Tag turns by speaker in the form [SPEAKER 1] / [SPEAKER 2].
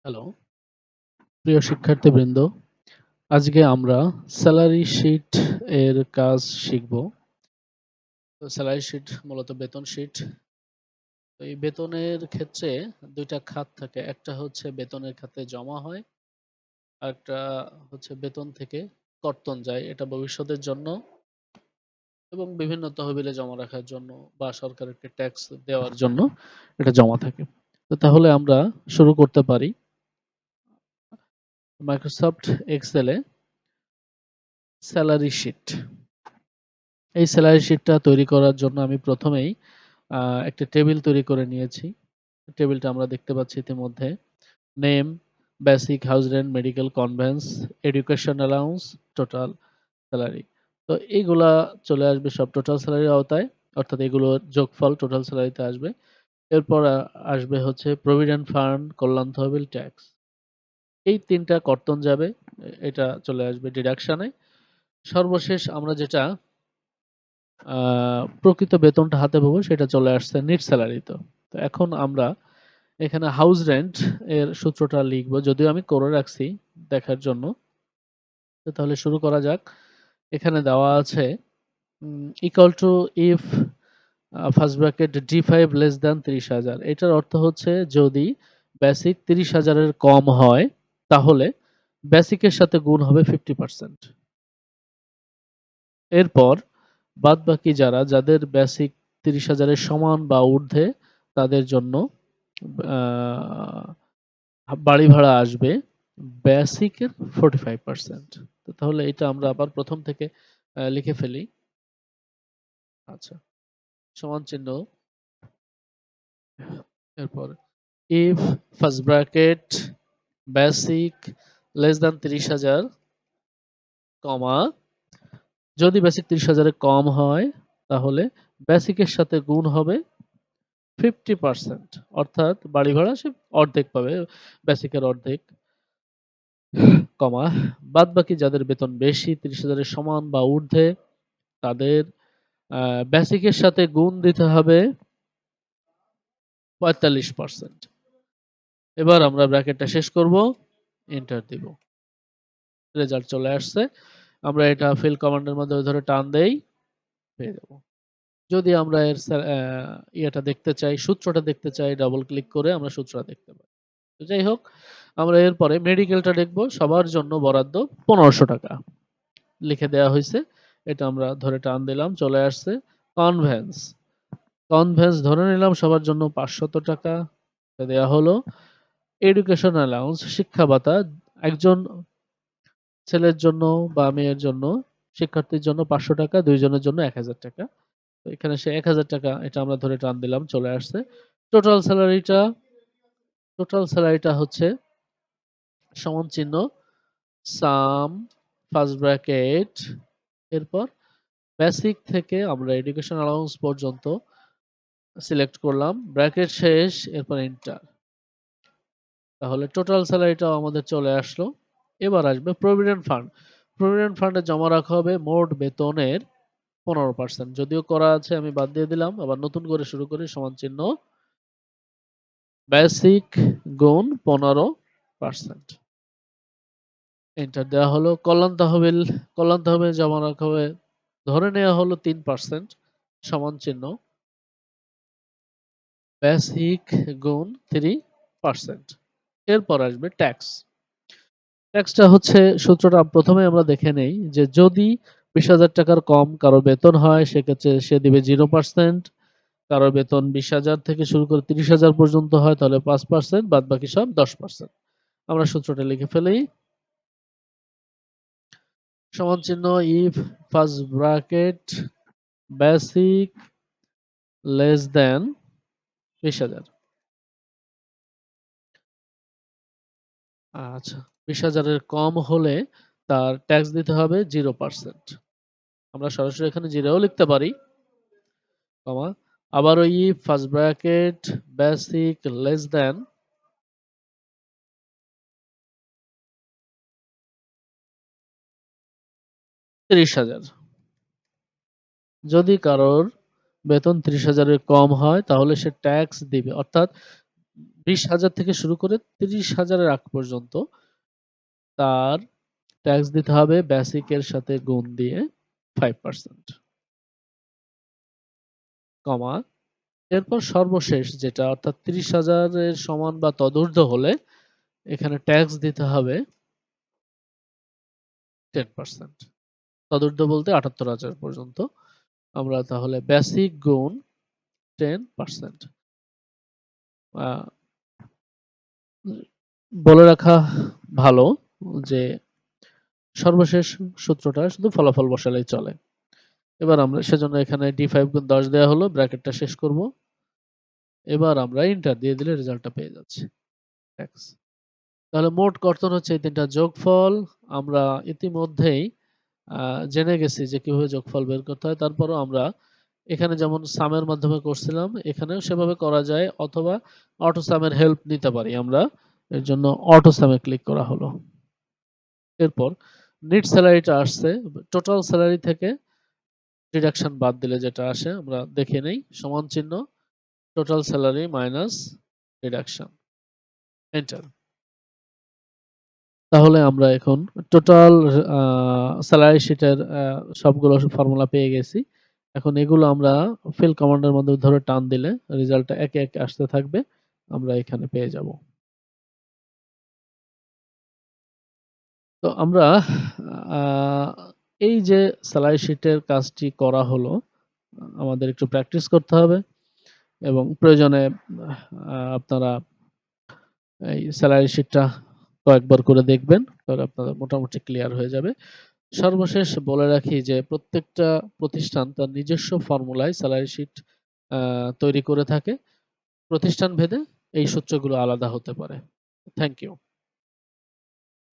[SPEAKER 1] Hello, প্রিয় শিক্ষার্থীবৃন্দ। আজকে আমরা স্যালারি শিট এর কাজ শিখব। তো স্যালারি শিট মূলত বেতন শিট। তো এই বেতনের ক্ষেত্রে ২ টা খাত থাকে। একটা হচ্ছে বেতনের খাতে জমা হয়, আরেকটা হচ্ছে বেতন থেকে কর্তন যায়। এটা ভবিষ্যতের জন্য এবং বিভিন্ন তহবিলে জমা রাখার জন্য বা সরকারকে ট্যাক্স দেওয়ার জন্য এটা জমা থাকে। তো তাহলে আমরা শুরু করতে পারি। মাইক্রোসফট এক্সেলে স্যালারি শিট। এই স্যালারি শিটটা তৈরি করার জন্য আমি প্রথমেই একটা টেবিল তৈরি করে নিয়েছি। টেবিলটা আমরা দেখতে পাচ্ছি ইতিমধ্যে। Name, basic, house rent, medical, convince, education allowance, total salary. তো এইগুলা চলে আসবে সব টোটাল স্যালারির আওতায়। অর্থাৎ এগুলোর যোগফল টোটাল স্যালারিতে আসবে। এরপর আসবে হচ্ছে প্রভিডেন্ট ফান্ড, কল্যাণ তহবিল, ট্যাক্স। এই ৩ টা কর্তন যাবে। এটা চলে আসবে ডিডাকশনে। সর্বশেষ আমরা যেটা আ প্রকৃত বেতনটা হাতে পাবো সেটা চলে আসছে নেট স্যালারিতে। তো এখন আমরা এখানে হাউস রেন্ট এর সূত্রটা লিখব। যদিও আমি করে রাখছি দেখার জন্য। তো তাহলে শুরু করা যাক। এখানে দেওয়া আছে equal to if first bracket D5 less than ৩০,০০০। এটার অর্থ হচ্ছে যদি বেসিক ৩০,০০০ এর কম হয় তাহলে বেসিকের সাথে গুণ হবে 50%। এরপর বাদবাকি যাদের বেসিক ৩০,০০০ এর সমান বা ঊর্ধ্বে তাদের জন্য আ বাড়ি ভাড়া আসবে বেসিকের 45%। তো তাহলে এটা আমরা আবার ১ম থেকে লিখে ফেলি। আচ্ছা, সমান চিহ্ন এরপর if first bracket basic less than ৩০,০০০ কমা যদি বেসিক ৩০,০০০ এর কম হয় তাহলে বেসিকের সাথে গুণ হবে 50%, অর্থাৎ বাড়ি ভাড়া সে অর্ধেক পাবে, বেসিকের অর্ধেক, কমা বাদবাকি যাদের বেতন বেশি ৩০,০০০ এর সমান বা ঊর্ধ্বে তাদের বেসিকের সাথে গুণ দিতে হবে ৪৫%। এবার আমরা ব্র্যাকেটটা শেষ করব, এন্টার দিব। রেজাল্ট চলে আসছে। আমরা এটা ফিল কমান্ডের মাধ্যমে ধরে টান দেই, পেয়ে যাব। যদি আমরা এর ইয়েটা দেখতে চাই, সূত্রটা দেখতে চাই, ডাবল ক্লিক করে আমরা সূত্রটা দেখতে পাই। তো যাই হোক, আমরা এরপরে মেডিকেলটা দেখব। সবার জন্য বরাদ্দ ৳১৫০০ লিখে দেয়া হইছে। এটা আমরা ধরে টান দিলাম, চলে আসছে। কনভেন্স, কনভেন্স ধরে নিলাম সবার জন্য ৳৫০০ দেয়া হলো। এডুকেশন অ্যালাউন্স, শিক্ষা ভাতা একজন ছেলের জন্য বা মেয়ের জন্য, শিক্ষার্থীর জন্য ৳৫০০, ২ জনের জন্য ৳১,০০০। তো এখানে সে ৳১,০০০ এটা আমরা ধরে টান দিলাম, চলে আসছে। টোটাল স্যালারিটা, টোটাল স্যালারিটা হচ্ছে সমান চিহ্ন সাম ফার্স্ট ব্র্যাকেট এরপর বেসিক থেকে আমরা এডুকেশন অ্যালাউন্স পর্যন্ত সিলেক্ট করলাম। ব্র্যাকেট শেষ, এরপর এন্টার। তাহলে টোটাল স্যালারিটাও আমাদের চলে আসলো। এবার আসবে প্রভিডেন্ট ফান্ড। প্রভিডেন্ট ফান্ডে জমা রাখা হবে মোট বেতনের ১৫%। যদিও করা আছে আমি বাদ দিয়ে দিলাম। আবার নতুন করে শুরু করি, সমান চিহ্ন বেসিক গুণ ১৫%। এন্টার দেওয়া হলো। কল্যাণ তহবিল, কল্যাণ তহবিলে জমা রাখা হবে, ধরে নেওয়া হলো ৩%, সমান চিহ্ন বেসিক গুণ 3%। এরপর আসবে ট্যাক্স। ট্যাক্সটা হচ্ছে সূত্রটা ১ম এ আমরা দেখে নেই যে যদি ৳২০,০০০ কম কারো বেতন হয় সেক্ষেত্রে সে দিবে 0%, কারো বেতন ২০,০০০ থেকে শুরু করে ৩০,০০০ পর্যন্ত হয় তাহলে ৫%, বাদবাকি সব ১০%। আমরা সূত্রটা লিখে ফেলি। সমান চিহ্ন if first bracket basic less than ২০,০০০। আচ্ছা, ২০,০০০ এর কম হলে তার ট্যাক্স দিতে হবে 0%। আমরা সরাসরি এখানে 0 ও লিখতে পারি, কমা আবারও if first bracket basic less than ৩০,০০০। যদি কারোর বেতন ৩০,০০০ এর কম হয় তাহলে সে ট্যাক্স দিবে। অর্থাৎ 20,000 থেকে শুরু করে 30,000 এর আগ পর্যন্ত তার ট্যাক্স দিতে হবে বেসিক এর সাথে গুণ দিয়ে 5%, কমা এরপর সর্বশেষ যেটা অর্থাৎ 30,000 এর সমান বা তদূর্ধ্ব হলে এখানে ট্যাক্স দিতে হবে 10%। তদূর্ধ্ব বলতে 78,000 পর্যন্ত। আমরা তাহলে বেসিক গুণ 10%। আহ, বলে রাখা ভালো যে সর্বশেষ সূত্রটা শুধু ফলাফল বসালেই চলে। এবার আমরা সেজন্য এখানে D5 গুণ 10 দেওয়া হলো, ব্র্যাকেটটা শেষ করব। এবার আমরা এন্টার দিয়ে দিলে রেজাল্টটা পেয়ে যাচ্ছি। ট্যাক্স। তাহলে মোট কর্তন হচ্ছে এই তিনটা যোগফল। আমরা ইতিমধ্যেই জেনে গেছি যে কিভাবে যোগফল বের করতে হয়। তারপরও আমরা এখানে যেমন সামের মাধ্যমে করছিলাম এখানেও সেভাবে করা যায়, অথবা অটো সামের হেল্প নিতে পারি আমরা। এর জন্য অটো সামে ক্লিক করা হলো। এরপর নিট স্যালারিটা আসছে, টোটাল স্যালারি থেকে ডিডাকশন বাদ দিলে যেটা আসে আমরা দেখে নেই। সমান চিহ্ন total salary minus deduction, enter. তাহলে আমরা এখন টোটাল স্যালারি শিটের সবগুলো ফর্মুলা পেয়ে গেছি। এখন এগুলো আমরা ফিল কমান্ডের মধ্যে ধরে টান দিলে রেজাল্টটা একে একে আসতে থাকবে, আমরা এখানে পেয়ে যাব। তো আমরা আহ, এই যে স্যালারি শিটের কাজটি করা হলো, আমাদের একটু প্র্যাকটিস করতে হবে এবং প্রয়োজনে আপনারা এই স্যালারি শিটটা কয়েকবার করে দেখবেন, তাহলে আপনাদের মোটামুটি ক্লিয়ার হয়ে যাবে। সর্বশেষ বলে রাখি যে প্রত্যেকটা প্রতিষ্ঠান তার নিজস্ব ফর্মুলায় স্যালারি শিট তৈরি করে থাকে। প্রতিষ্ঠান ভেদে এই সূত্রগুলো আলাদা হতে পারে। Thank you.